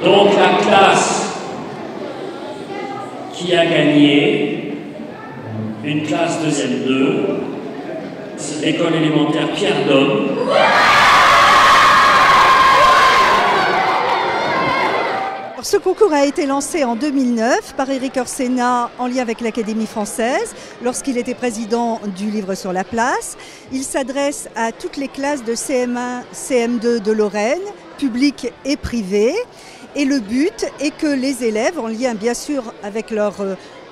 Donc la classe qui a gagné, une classe deuxième 2, c'est l'école élémentaire Pierre Dôme. Ce concours a été lancé en 2009 par Éric Orsena en lien avec l'Académie française lorsqu'il était président du Livre sur la place. Il s'adresse à toutes les classes de CM1, CM2 de Lorraine, publiques et privées. Et le but est que les élèves, en lien bien sûr avec leur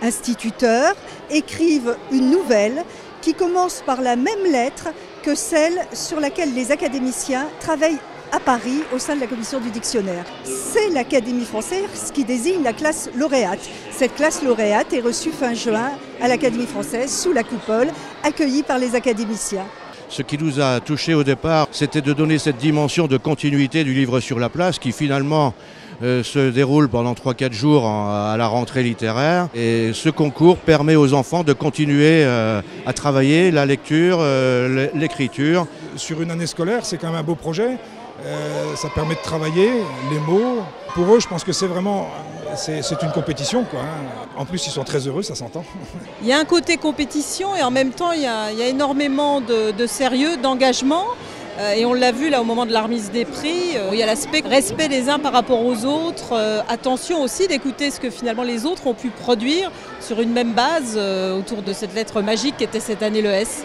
instituteur, écrivent une nouvelle qui commence par la même lettre que celle sur laquelle les académiciens travaillent à Paris au sein de la commission du dictionnaire. C'est l'Académie française qui désigne la classe lauréate. Cette classe lauréate est reçue fin juin à l'Académie française sous la coupole, accueillie par les académiciens. Ce qui nous a touchés au départ, c'était de donner cette dimension de continuité du livre sur la place qui finalement se déroule pendant 3-4 jours à la rentrée littéraire. Et ce concours permet aux enfants de continuer à travailler la lecture, l'écriture. Sur une année scolaire, c'est quand même un beau projet. Ça permet de travailler les mots. Pour eux, je pense que c'est vraiment une compétition, quoi. En plus, ils sont très heureux, ça s'entend. Il y a un côté compétition et en même temps, il y a énormément de sérieux, d'engagement. Et on l'a vu là au moment de la remise des prix. Il y a l'aspect respect des uns par rapport aux autres. Attention aussi d'écouter ce que finalement les autres ont pu produire sur une même base autour de cette lettre magique qui était cette année le S.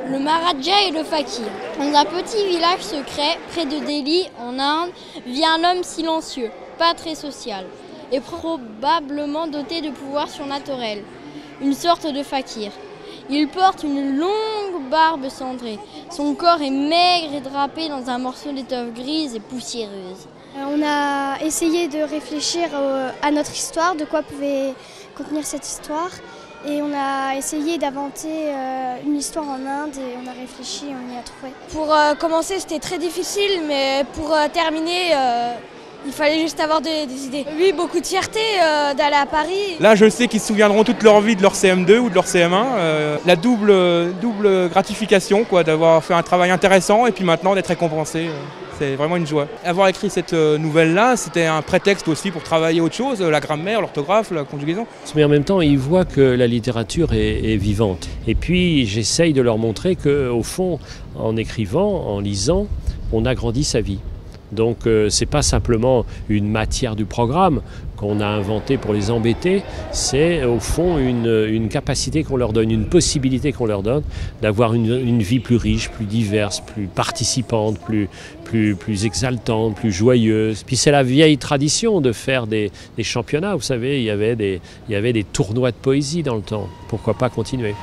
Le Maharaja et le Fakir. Dans un petit village secret, près de Delhi, en Inde, vit un homme silencieux, pas très social, et probablement doté de pouvoirs surnaturels, une sorte de fakir. Il porte une longue barbe cendrée. Son corps est maigre et drapé dans un morceau d'étoffe grise et poussiéreuse. On a essayé de réfléchir à notre histoire, de quoi pouvait contenir cette histoire. Et on a essayé d'inventer une histoire en Inde et on a réfléchi et on y a trouvé. Pour commencer, c'était très difficile, mais pour terminer, il fallait juste avoir des idées. Oui, beaucoup de fierté d'aller à Paris. Là, je sais qu'ils se souviendront toute leur vie de leur CM2 ou de leur CM1. La double gratification, quoi, d'avoir fait un travail intéressant et puis maintenant d'être récompensé. C'est vraiment une joie. Avoir écrit cette nouvelle-là, c'était un prétexte aussi pour travailler autre chose, la grammaire, l'orthographe, la conjugaison. Mais en même temps, ils voient que la littérature est vivante. Et puis, j'essaye de leur montrer qu'au fond, en écrivant, en lisant, on agrandit sa vie. Donc c'est pas simplement une matière du programme qu'on a inventée pour les embêter, c'est au fond une capacité qu'on leur donne, une possibilité qu'on leur donne d'avoir une vie plus riche, plus diverse, plus participante, plus exaltante, plus joyeuse. Puis c'est la vieille tradition de faire des championnats, vous savez, il y avait des tournois de poésie dans le temps. Pourquoi pas continuer ?